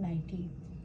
90।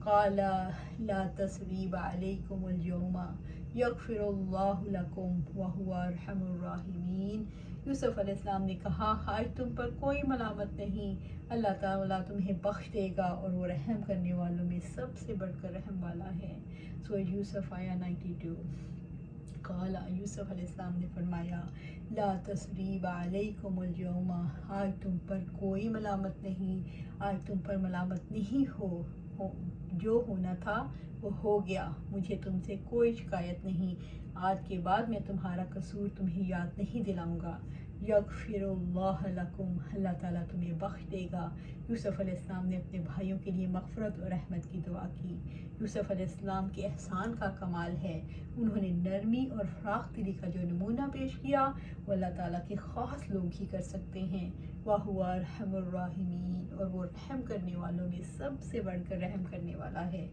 قال لا تثریب علیکم اليوم یغفر اللہ لکم وہو ارحم الراحمین۔ یوسف علیہ السلام نے کہا آج تم پر کوئی ملامت نہیں، اللہ تعالیٰ تمہیں بخش دے گا اور وہ رحم کرنے والوں میں سب سے بڑھ کر رحم والا ہے۔ سورہ یوسف آیا 92۔ قال یوسف علیہ السلام نے فرمایا لا تثریب علیکم اليوم، آج تم پر کوئی ملامت نہیں، آج تم پر ملامت نہیں ہو جو ہونا تھا وہ ہو گیا، مجھے تم سے کوئی شکایت نہیں، آج کے بعد میں تمہارا قصور تمہیں یاد نہیں دلاؤں گا۔ یغفر اللہ لکم، اللہ تعالیٰ تمہیں بخش دے گا۔ یوسف علیہ السلام نے اپنے بھائیوں کے لیے مغفرت اور رحمت کی دعا کی۔ یوسف علیہ السلام کے احسان کا کمال ہے، انہوں نے نرمی اور فراخ دلی کا جو نمونہ پیش کیا وہ اللہ تعالیٰ کے خاص لوگ ہی کر سکتے ہیں۔ وَهُوَ أَرْحَمُ الرَّاحِمِينَ، اور وہ رحم کرنے والوں میں سب سے بڑھ کر رحم کرنے والا ہے۔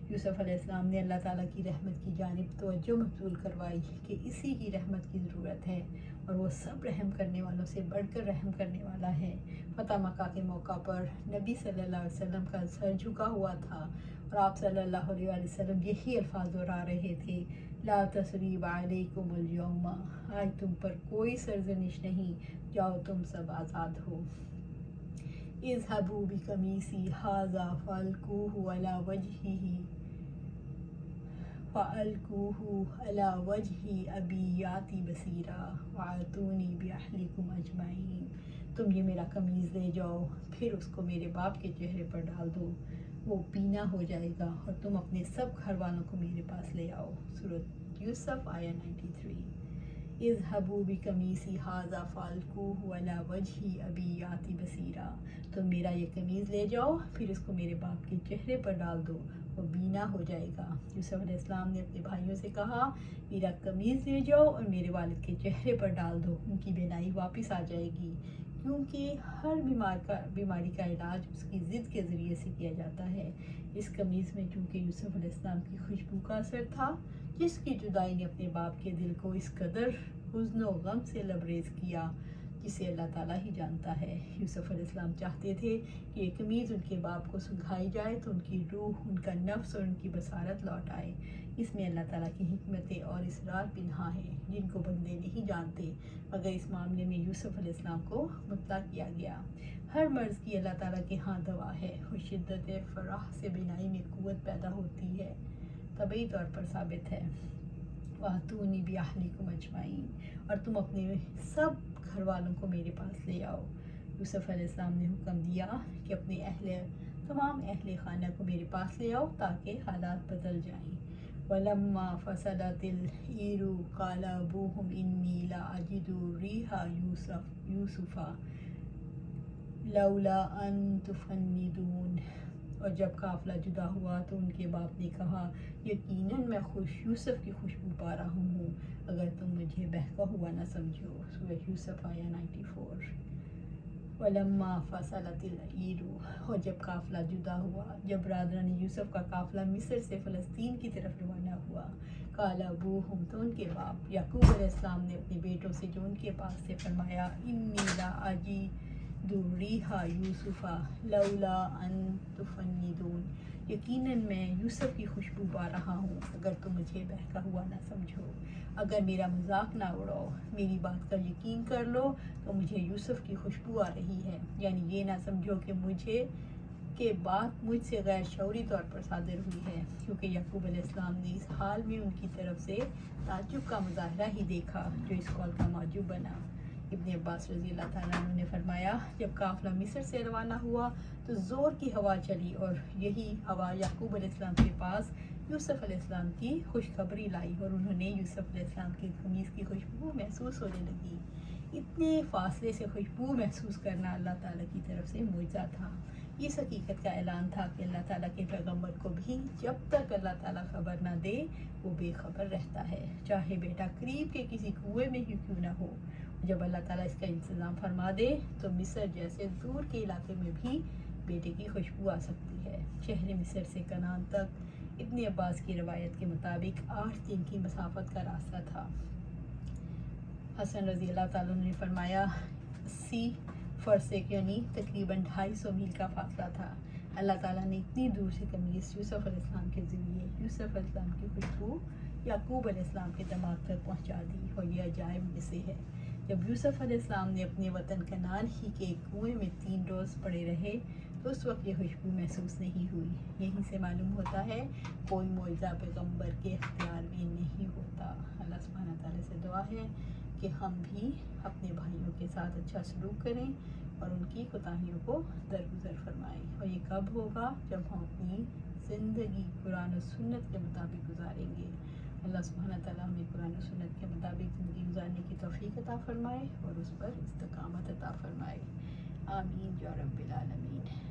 یوسف علیہ السلام نے اللہ تعالیٰ کی رحمت کی جانب توجہ مبذول کروائی کہ اسی کی رحمت کی ضرورت ہے اور وہ سب رحم کرنے والوں سے بڑھ کر رحم کرنے والا ہے۔ فتح مکہ کے موقع پر نبی صلی اللہ علیہ وسلم کا سر جھکا ہوا تھا اور آپ صلی اللہ علیہ وسلم یہی الفاظ دہرا رہے تھے لا تثریب علیکم اليوم، آج تم پر کوئی سرزنش نہیں، جاؤ تم سب آزاد ہو۔ اذهبوا بقمیصی ھذا فألقوه علی وجہ ابی یاتی بصیرا وأتونی بأہلکم اجمعین۔ تم یہ میرا قمیض لے جاؤ، پھر اس کو میرے باپ کے چہرے پر ڈال دو، وہ بینا ہو جائے گا، اور تم اپنے سب گھر والوں کو میرے پاس لے آؤ۔ سورۃ یوسف آیا 93۔ اذهبوا بقمیصی ھذا فألقوه علی وجہ ابی یاتی بصیرا، تم میرا یہ قمیض لے جاؤ، پھر اس کو میرے باپ کے چہرے پر ڈال دو، وہ بینا ہو جائے گا۔ یوسف علیہ السلام نے اپنے بھائیوں سے کہا میرا قمیض لے جاؤ اور میرے والد کے چہرے پر ڈال دو، ان کی بینائی واپس آ جائے گی، کیونکہ ہر بیماری کا علاج اس کی ضد کے ذریعے سے کیا جاتا ہے۔ اس قمیض میں چونکہ یوسف علیہ السلام کی خوشبو کا اثر تھا، جس کی جدائی نے اپنے باپ کے دل کو اس قدر حزن و غم سے لبریز کیا جسے اللہ تعالیٰ ہی جانتا ہے۔ یوسف علیہ السلام چاہتے تھے کہ یہ قمیض ان کے باپ کو سنگھائی جائے تو ان کی روح، ان کا نفس اور ان کی بصارت لوٹ آئے۔ اس میں اللہ تعالیٰ کی حکمتیں اور اسرار پنہاں ہیں جن کو بندے نہیں جانتے، مگر اس معاملے میں یوسف علیہ السلام کو مطلع کیا گیا۔ ہر مرض کی اللہ تعالیٰ کے ہاں دوا ہے، اور شدت فرح سے بینائی میں قوت پیدا ہوتی ہے، طبعی طور پر ثابت ہے۔ وَأْتُونِي بِأَهْلِكُمْ أَجْمَعِينَ، اور تم اپنے سب گھر والوں کو میرے پاس لے آؤ۔ یوسف علیہ السلام نے حکم دیا کہ اپنے تمام اہل خانہ کو میرے پاس لے آؤ تاکہ حالات بدل جائیں۔ وَلَمَّا فَصَلَتِ الْعِيرُ قَالَ أَبُوهُمْ إِنِّي لَأَجِدُ رِيحَ يُوسُفَ لَوْلَا أَن تُفَنِّدُونِ، اور جب قافلہ جدا ہوا تو ان کے باپ نے کہا یقیناً میں یوسف کی خوشبو پا رہا ہوں، اگر تم مجھے بہکا ہوا نہ سمجھو۔ سورہ یوسف آیا 94۔ وَلَمَّا فَصَلَتِ الْعِيرُ، اور جب قافلہ جدا ہوا، جب برادران یوسف کا قافلہ مصر سے فلسطین کی طرف روانہ ہوا، قَالَ أَبُوهُمْ، تو ان کے باپ یعقوب علیہ السلام نے اپنے بیٹوں سے جو ان کے پاس سے فرمایا إِنِّي لَأَجِدُ رِيحَ يُوسُفَ لَوْلَا أَن تُفَنِّدُونِ، یقیناً میں یوسف کی خوشبو پا رہا ہوں، اگر تم مجھے بہکا ہوا نہ سمجھو، اگر میرا مذاق نہ اڑاؤ، میری بات کا یقین کر لو تو مجھے یوسف کی خوشبو آ رہی ہے، یعنی یہ نہ سمجھو کہ بات مجھ سے غیر شعوری طور پر صادر ہوئی ہے، کیونکہ یعقوب علیہ السلام نے اس حال میں ان کی طرف سے تعجب کا مظاہرہ ہی دیکھا جو اس قول کا موجب بنا۔ ابن عباس رضی اللہ تعالیٰ عنہ نے فرمایا جب قافلہ مصر سے روانہ ہوا تو زور کی ہوا چلی، اور یہی ہوا یعقوب علیہ السلام کے پاس یوسف علیہ السلام کی خوشخبری لائی، اور انہوں نے یوسف علیہ السلام کی قمیض کی خوشبو محسوس ہونے لگی۔ اتنے فاصلے سے خوشبو محسوس کرنا اللہ تعالیٰ کی طرف سے معجزہ تھا۔ اس حقیقت کا اعلان تھا کہ اللہ تعالیٰ کے پیغمبر کو بھی جب تک اللہ تعالیٰ خبر نہ دے وہ بے خبر رہتا ہے، چاہے بیٹا قریب کے کسی کنویں میں ہی کیوں نہ ہو۔ جب اللہ تعالیٰ اس کا انتظام فرما دے تو مصر جیسے دور کے علاقے میں بھی بیٹے کی خوشبو آ سکتی ہے۔ شہر مصر سے کنعان تک ابن عباس کی روایت کے مطابق 8 دن کی مسافت کا راستہ تھا۔ حسن رضی اللہ تعالیٰ نے فرمایا 80 فرسخ یعنی تقریباً 250 میل کا فاصلہ تھا۔ اللہ تعالیٰ نے اتنی دور سے تمیز یوسف علیہ السلام کے ذریعے یوسف علیہ السلام کی خوشبو یعقوب علیہ السلام کے دماغ تک پہنچا دی، اور یہ عجائب میں سے ہے۔ جب یوسف علیہ السلام نے اپنے وطن کنعان ہی کے ایک کنویں میں 3 روز پڑے رہے تو اس وقت یہ خوشبو محسوس نہیں ہوئی۔ یہیں سے معلوم ہوتا ہے کوئی معجزہ پیغمبر کے اختیار میں نہیں ہوتا۔ اللہ سبحانہ تعالیٰ سے دعا ہے کہ ہم بھی اپنے بھائیوں کے ساتھ اچھا سلوک کریں اور ان کی کوتاہیوں کو درگزر فرمائیں، اور یہ کب ہوگا؟ جب ہم اپنی زندگی قرآن و سنت کے مطابق گزاریں گے۔ اللہ سبحانہ تعالیٰ ہمیں قرآن و سنت کے مطابق زندگی گزارنے کی توفیق عطا فرمائے اور اس پر استقامت عطا فرمائے۔ آمین یا رب العالمین۔